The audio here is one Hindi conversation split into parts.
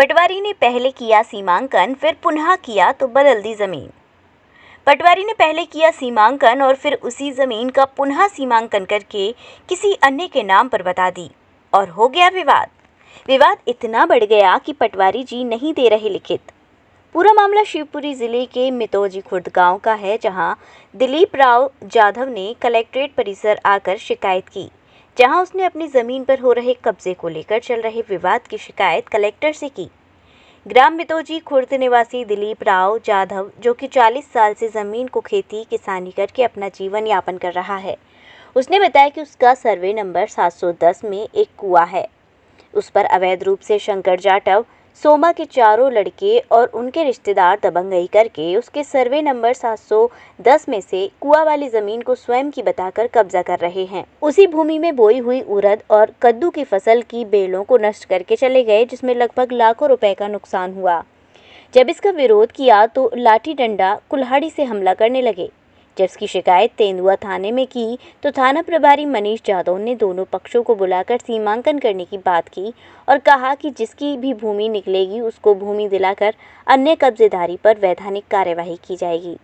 पटवारी ने पहले किया सीमांकन, फिर पुनः किया तो बदल दी जमीन। पटवारी ने पहले किया सीमांकन और फिर उसी जमीन का पुनः सीमांकन करके किसी अन्य के नाम पर बता दी और हो गया विवाद। विवाद इतना बढ़ गया कि पटवारी जी नहीं दे रहे लिखित। पूरा मामला शिवपुरी जिले के मितौजी खुर्द गांव का है, जहां दिलीप राव जाधव ने कलेक्ट्रेट परिसर आकर शिकायत की, जहां उसने अपनी जमीन पर हो रहे कब्जे को लेकर चल रहे विवाद की शिकायत कलेक्टर से की। ग्राम मितौजी खुर्द निवासी दिलीप राव जाधव, जो कि 40 साल से जमीन को खेती किसानी करके अपना जीवन यापन कर रहा है, उसने बताया कि उसका सर्वे नंबर 710 में एक कुआं है। उस पर अवैध रूप से शंकर जाटव, सोमा के चारों लड़के और उनके रिश्तेदार दबंगई करके उसके सर्वे नंबर 710 में से कुआं वाली जमीन को स्वयं की बताकर कब्जा कर रहे हैं। उसी भूमि में बोई हुई उड़द और कद्दू की फसल की बेलों को नष्ट करके चले गए, जिसमें लगभग लाखों रुपए का नुकसान हुआ। जब इसका विरोध किया तो लाठी डंडा कुल्हाड़ी से हमला करने लगे। जब इसकी शिकायत तेंदुआ थाने में की तो थाना प्रभारी मनीष जाधव ने दोनों पक्षों को बुलाकर सीमांकन करने की बात की और कहा कि जिसकी भी भूमि निकलेगी उसको भूमि दिलाकर अन्य कब्जेदारी पर वैधानिक कार्यवाही की जाएगी।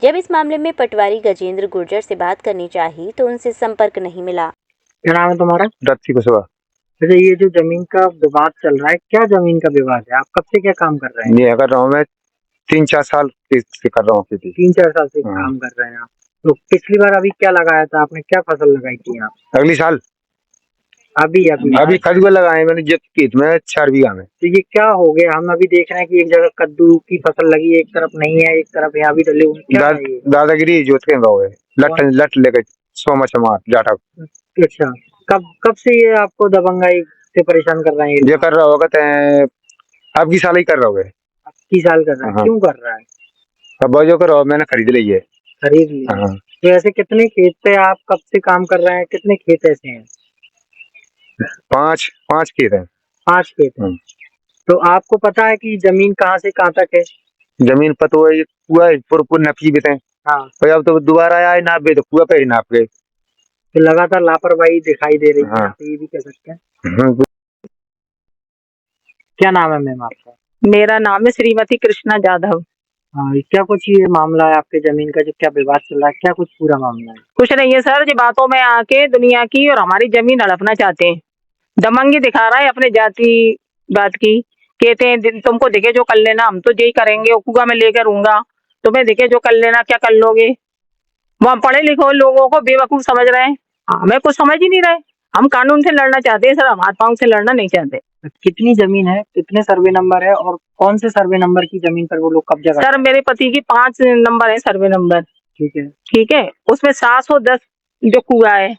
जब इस मामले में पटवारी गजेंद्र गुर्जर से बात करनी चाहिए तो उनसे संपर्क नहीं मिला। क्या नाम है तुम्हारा? रत्ती कुशवाहा। अच्छा, ये जो जमीन का विवाद चल रहा है, क्या जमीन का विवाद है? आप कब से क्या काम कर रहे हैं? ये कर रहा हूँ मैं 3-4 साल से कर रहा हूँ खेती। 3-4 साल से काम कर रहे हैं आप। तो पिछली बार अभी क्या लगाया था आपने? क्या फसल लगाई थी आप? अगली साल अभी कद्दू लगाए मैंने जित खेत में 4 बीघा में। तो ये क्या हो गया? हम अभी देख रहे हैं कि एक जगह कद्दू की फसल लगी, एक तरफ नहीं है, एक तरफ यहाँ भी डले हुए। क्या है ये? दादागिरी जोत के गाँव है, लट लेकर सोमा चमार जाटा। अच्छा, कब से ये आपको दबंगाई से परेशान कर रहे हैं? ये कर रहा होगा अब की साल ही कर रहा होगा। अब की साल कर रहा है? क्यों कर रहा है? अब जो करो मैंने खरीद ली है। खरीद ली? तो ऐसे कितने खेत पे आप कब से काम कर रहे हैं? कितने खेत ऐसे हैं? 5 खेत है। 5 खेत हैं। तो आपको पता है कि जमीन कहाँ से कहाँ तक है? जमीन पर तो पूरा नपी बेते। हाँ, अब तो दोबारा आया नाप गए तो कुआ पे ही नाप गए। तो लगातार लापरवाही दिखाई दे रही है। तो ये भी कह सकते हैं। क्या नाम है मैम आपका? मेरा नाम है श्रीमती कृष्णा जाधव। हाँ, क्या कुछ ये मामला है आपके जमीन का, जो क्या विवाद चल रहा है? क्या कुछ पूरा मामला है? कुछ नहीं है सर, ये बातों में आके दुनिया की और हमारी जमीन हड़पना चाहते हैं। दमंगी दिखा रहा है अपने जाति बात की। कहते हैं तुमको दिखे जो कर लेना, हम तो यही करेंगे, कुआ में लेकर रहूंगा, तुम्हें दिखे जो कर लेना, क्या कर लोगे। वो हम पढ़े लिखे लोगों को बेवकूफ समझ रहे हैं, हमें कुछ समझ ही नहीं रहे। हम कानून से लड़ना चाहते हैं सर, हम हाथ पांव से लड़ना नहीं चाहते। कितनी जमीन है, कितने सर्वे नंबर है और कौन से सर्वे नंबर की जमीन पर वो लोग कब्जा करते हैं? सर मेरे पति की 5 नंबर है सर्वे नंबर। ठीक है, उसमें 710 जो कुआ है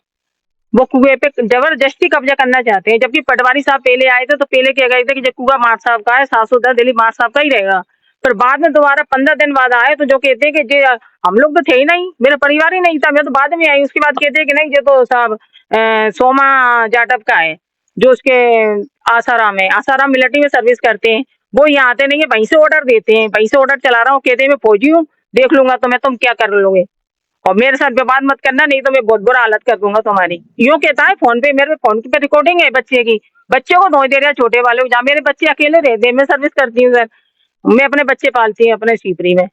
वो कुएं पे जबरदस्ती कब्जा करना चाहते हैं। जबकि पटवारी साहब पहले आए थे तो पहले कह गए थे कि जो कुआ मार साहब का है, 710 दिलीप मार साहब का ही रहेगा। पर बाद में दोबारा 15 दिन बाद आए तो जो कहते हैं कि हम लोग तो थे ही नहीं, मेरा परिवार ही नहीं था, मैं तो बाद में आई। उसके बाद कहते हैं कि नहीं, ये तो साहब सोमा जाटव का है, जो उसके आसाराम मिलिट्री में सर्विस करते हैं। वो यहाँ आते नहीं है, वहीं से ऑर्डर देते हैं, वहीं से ऑर्डर चला रहा हूँ। कहते हैं मैं फौजी हूँ, देख लूंगा तुम्हें, तुम क्या कर लोगे और मेरे साथ विवाद मत करना, नहीं तो मैं बहुत बुरा हालत कर दूंगा तुम्हारी। यूँ कहता है फोन पे, मेरे फोन पे रिकॉर्डिंग है बच्चे की। बच्चे को धोई दे रहा है, छोटे वाले को, जहाँ मेरे बच्चे अकेले रहते हैं। मैं सर्विस करती हूँ सर, मैं अपने बच्चे पालती हूँ अपने शिवपुरी में।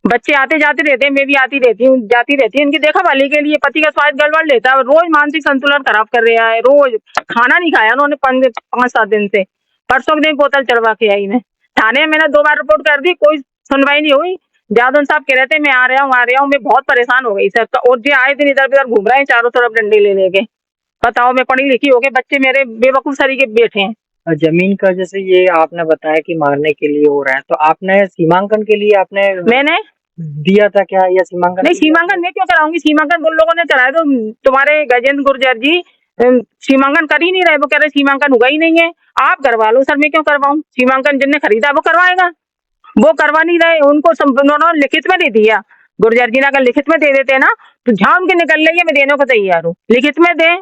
बच्चे आते जाते रहते हैं, मैं भी आती रहती हूँ जाती रहती हूँ। इनकी देखा वाली के लिए पति का स्वास्थ्य गड़बड़ लेता है, रोज मानसिक संतुलन खराब कर रहा है। रोज खाना नहीं खाया उन्होंने 5-7 दिन से। परसों के दिन बोतल चढ़वा के आई मैं थाने में। मैंने 2 बार रिपोर्ट कर दी, कोई सुनवाई नहीं हुई। जादव साहब कह रहे थे मैं आ रहा हूँ। मैं बहुत परेशान हो गई सर। और जो आए दिन इधर उधर घूम रहे हैं चारों तरफ डंडे ले लेके। बताओ, मैं पढ़ी लिखी हो गई, बच्चे मेरे बेवकूफ सरी के बैठे हैं। जमीन का जैसे ये आपने बताया कि मारने के लिए हो रहा है, तो आपने सीमांकन के लिए मैंने दिया था क्या, या सीमांकन? नहीं, सीमांकन मैं क्यों कराऊंगी? सीमांकन उन लोगों ने कराया। तो तुम्हारे गजेंद्र गुर्जर जी सीमांकन कर ही नहीं रहे। वो कह रहे सीमांकन हुआ ही नहीं है, आप करवा लो। सर मैं क्यों करवाऊं? सीमांकन जिनने खरीदा वो करवाएगा, वो करवा नहीं रहे। उनको उन्होंने लिखित में दे दिया। गुर्जर जी ने अगर लिखित में दे देते ना तो जहां उनके निकल रही है मैं देने को तैयार हूँ, लिखित में दे।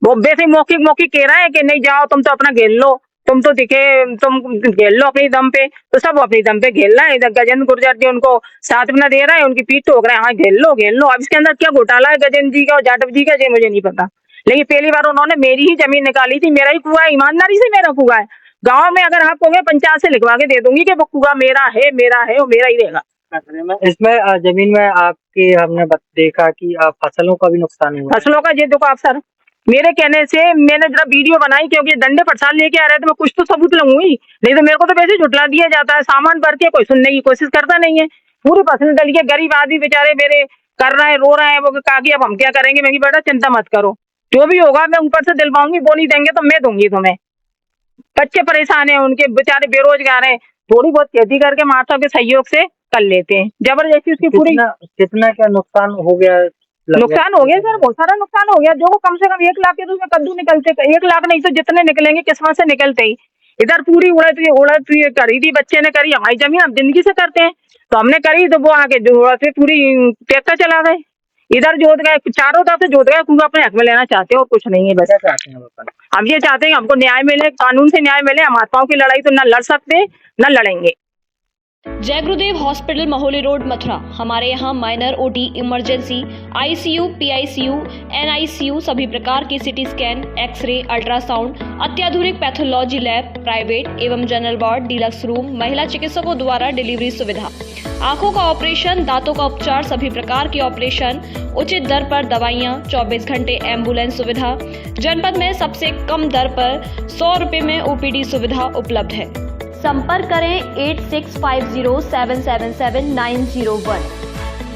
वो वैसे मौखिक कह रहा है कि नहीं जाओ तुम तो अपना घेर लो, तुम तो दिखे, तुम घेर लो अपनी दम पे। तो सब अपनी दम पे घेर रहा है। इधर गजेंद्र गुर्जर जी उनको साथ में दे रहा है, उनकी पीठ ठोक रहे हैं, हाँ घेर लो। अब इसके अंदर क्या घोटाला है गजेंद्र जी का और जाटव जी का, मुझे नहीं पता। लेकिन पहली बार उन्होंने मेरी ही जमीन निकाली थी, मेरा ही कुआ है, ईमानदारी से मेरा कुआ है। गाँव में अगर आप कहोगे पंचायत से लिखवा के दे दूंगी कि वो कुआ मेरा है और मेरा ही रहेगा। इसमें जमीन में आपकी हमने देखा कि फसलों का भी नुकसान हुआ। फसलों का ये देखो आप सर, मेरे कहने से मैंने जरा वीडियो बनाई क्योंकि डंडे प्रसाद लेके आ रहे थे, मैं कुछ तो सबूत लूंगी, नहीं तो मेरे को तो वैसे झुटला दिया जाता है। सामान भर के कोई सुनने की कोशिश करता नहीं है, पूरी फसल डल के गरीब आदमी बेचारे मेरे कर रहे हैं, रो रहे हैं। वो कहा कि अब हम क्या करेंगे? मैं बेटा चिंता मत करो, जो भी होगा मैं ऊपर से दिलवाऊंगी, वो नहीं देंगे तो मैं दूंगी तुम्हें। बच्चे परेशान है, उनके बेचारे बेरोजगार हैं, थोड़ी बहुत खेती करके माता के सहयोग से कर लेते हैं। जबरदस्ती उसकी पूरी कितना क्या नुकसान हो गया? नुकसान हो गया सर, बहुत सारा नुकसान हो गया। जो कम से कम 1 लाख के तो उसमें कद्दू निकलते, 1 लाख नहीं तो जितने निकलेंगे किस्मत से निकलते ही। इधर पूरी उड़द करी थी, बच्चे ने करी, हमारी जमीन हम जिंदगी से करते हैं तो हमने करी, तो वो आगे से पूरी ट्रैक्टर चला गए, इधर जोत गए, चारों तरफ से जोत गए, क्योंकि अपने हक में लेना चाहते हैं और कुछ नहीं है। बस चाहते हैं हम ये चाहते हैं हमको न्याय मिले, कानून से न्याय मिले। हम आत्माओं की लड़ाई तो न लड़ सकते न लड़ेंगे। जय गुरुदेव हॉस्पिटल महोली रोड मथुरा। हमारे यहाँ minor OT, emergency, ICU, PICU, NICU, सभी प्रकार की सिटी स्कैन, एक्सरे, अल्ट्रासाउंड, अत्याधुनिक पैथोलॉजी लैब, प्राइवेट एवं जनरल वार्ड, डिलक्स रूम, महिला चिकित्सकों द्वारा डिलीवरी सुविधा, आंखों का ऑपरेशन, दांतों का उपचार, सभी प्रकार के ऑपरेशन, उचित दर पर दवाइयाँ, 24 घंटे एम्बुलेंस सुविधा। जनपद में सबसे कम दर पर 100 रुपये में ओपीडी सुविधा उपलब्ध है। संपर्क करें 8650777901।